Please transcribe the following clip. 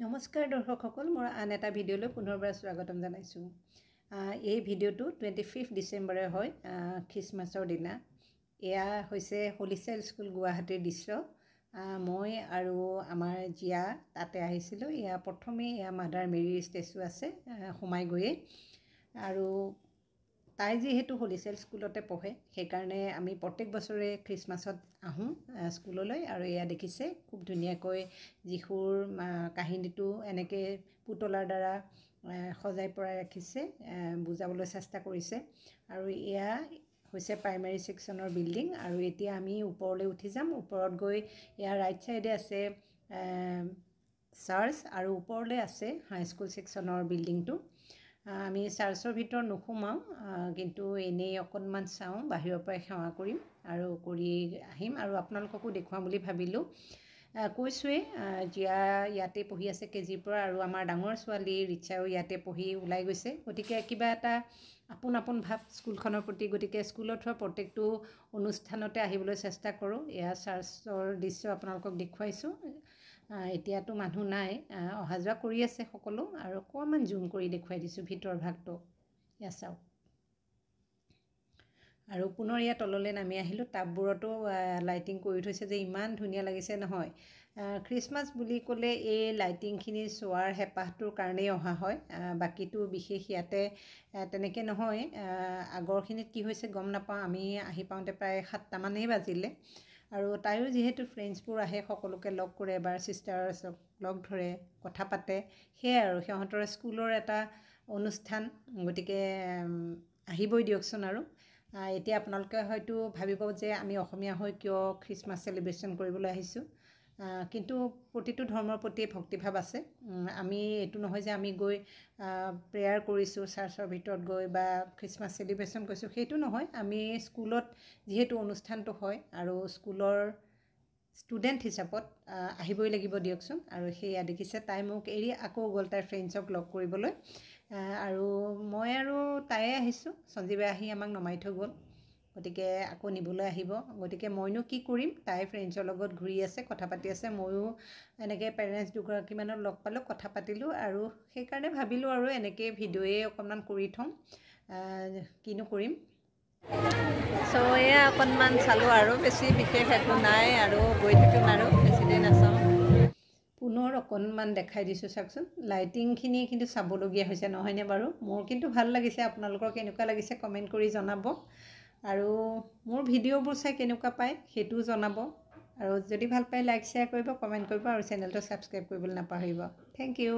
নমস্কাৰ দৰ্শকসকল, মোৰ আন এটা ভিডিঅ'লৈ পুনৰবাৰ স্বাগতম জনাইছোঁ। এই ভিডিঅ'টো 25 ডিচেম্বৰে হয়, খ্ৰীষ্টমাছৰ দিনা। এয়া হৈছে হলিচাইল্ড স্কুল গুৱাহাটীৰ দৃশ্য। মই আৰু আমাৰ জীয়া তাতে আহিছিলোঁ। এয়া প্ৰথমেই এয়া মাদাৰ মেৰীৰ ষ্টেচু আছে, সোমাই গৈয়ে। আৰু তাই যিহেতু হলিচাইল্ড স্কুলতে পঢ়ে, সেইকাৰণে আমি প্ৰত্যেক বছৰে খ্ৰীষ্টমাছত আহোঁ স্কুললৈ। আৰু এয়া দেখিছে খুব ধুনীয়াকৈ যীশুৰ কাহিনীটো এনেকৈ পুতলাৰ দ্বাৰা সজাই পৰাই ৰাখিছে, বুজাবলৈ চেষ্টা কৰিছে। আৰু এয়া হৈছে প্ৰাইমেৰী ছেকশ্যনৰ বিল্ডিং। আৰু এতিয়া আমি ওপৰলৈ উঠি যাম। ওপৰত গৈ এয়া ৰাইট ছাইডে আছে চাৰ্চ, আৰু ওপৰলৈ আছে হাইস্কুল ছেকশ্যনৰ বিল্ডিংটো। আমি চাৰ্চৰ ভিতৰত নোসোমাওঁ, কিন্তু এনেই অকণমান চাওঁ, বাহিৰৰ পৰাই সেৱা কৰিম আৰু কৰি আহিম আৰু আপোনালোককো দেখুৱাম বুলি ভাবিলোঁ। কৈছোঁৱেই, জীয়া ইয়াতে পঢ়ি আছে কেজিৰ পৰা, আৰু আমাৰ ডাঙৰ ছোৱালী ৰিচাও ইয়াতে পঢ়ি ওলাই গৈছে। গতিকে কিবা এটা আপোন আপোন ভাৱ স্কুলখনৰ প্ৰতি। গতিকে স্কুলত হোৱা প্ৰত্যেকটো অনুষ্ঠানতে আহিবলৈ চেষ্টা কৰোঁ। এয়া চাৰ্চৰ দৃশ্য আপোনালোকক দেখুৱাইছোঁ। এতিয়াতো মানুহ নাই, অহা যোৱা কৰি আছে সকলো। আৰু অকণমান জুম কৰি দেখুৱাই দিছোঁ ভিতৰ ভাগটো, এয়া চাওক। আৰু পুনৰ ইয়াত তললৈ নামি আহিলোঁ। টাববোৰতো লাইটিং কৰি থৈছে যে ইমান ধুনীয়া লাগিছে নহয়। খ্ৰীষ্টমাছ বুলি ক'লে এই লাইটিংখিনি চোৱাৰ হেঁপাহটোৰ কাৰণেই অহা হয়। বাকীটো বিশেষ ইয়াতে তেনেকৈ নহয়। আগৰখিনিত কি হৈছে গম নাপাওঁ, আমি আহি পাওঁতে প্ৰায় 7টামানেই বাজিলে। আৰু তাইও যিহেতু ফ্ৰেণ্ডছবোৰ আহে, সকলোকে লগ কৰে, এবাৰ ছিষ্টাৰ্ছক লগ ধৰে, কথা পাতে, সেয়াই আৰু সিহঁতৰ স্কুলৰ এটা অনুষ্ঠান। গতিকে আহিবই দিয়কচোন। আৰু এতিয়া আপোনালোকে হয়তো ভাবিব যে আমি অসমীয়া হৈ কিয় খ্ৰীষ্টমাছ চেলিব্ৰেশ্যন কৰিবলৈ আহিছোঁ। কিন্তু প্ৰতিটো ধৰ্মৰ প্ৰতিয়ে ভক্তিভাৱ আছে। আমি এইটো নহয় যে আমি গৈ প্ৰেয়াৰ কৰিছোঁ চাৰ্চৰ ভিতৰত গৈ বা খ্ৰীষ্টমাছ চেলিব্ৰেশ্যন কৰিছোঁ, সেইটো নহয়। আমি স্কুলত যিহেতু অনুষ্ঠানটো হয়, আৰু স্কুলৰ ষ্টুডেণ্ট হিচাপত আহিবই লাগিব দিয়কচোন। আৰু সেয়া দেখিছে, তাই মোক এৰি আকৌ গ'ল তাইৰ ফ্ৰেণ্ডছক লগ কৰিবলৈ। আৰু মই আৰু তায়ে আহিছোঁ, সঞ্জীৱে আহি আমাক নমাই থৈ গ'ল। গতিকে আকৌ নিবলৈ আহিব। গতিকে মইনো কি কৰিম, তাই ফ্ৰেণ্ডছৰ লগত ঘূৰি আছে, কথা পাতি আছে। ময়ো এনেকৈ পেৰেণ্টছ দুগৰাকীমানত লগ পালোঁ, কথা পাতিলোঁ। আৰু সেইকাৰণে ভাবিলোঁ আৰু এনেকৈ ভিডিঅ'য়ে অকণমান কৰি থওঁ, কিনো কৰিম। চ' এয়া অকণমান চালোঁ, আৰু বেছি বিশেষ একো নাই। আৰু গৈ থাকিম, আৰু বেছি দেৰি নাচাওঁ। পুনৰ অকণমান দেখাই দিছোঁ চাওকচোন। লাইটিংখিনি কিন্তু চাবলগীয়া হৈছে, নহয়নে বাৰু? মোৰ কিন্তু ভাল লাগিছে। আপোনালোকৰ কেনেকুৱা লাগিছে কমেণ্ট কৰি জনাব। আৰু মোৰ ভিডিঅ'বোৰ চাই কেনেকুৱা পায় সেইটোও জনাব। আৰু যদি ভাল পায় লাইক শ্বেয়াৰ কৰিব, কমেণ্ট কৰিব, আৰু চেনেলটো ছাবস্ক্ৰাইব কৰিবলৈ নাপাহৰিব। Thank U.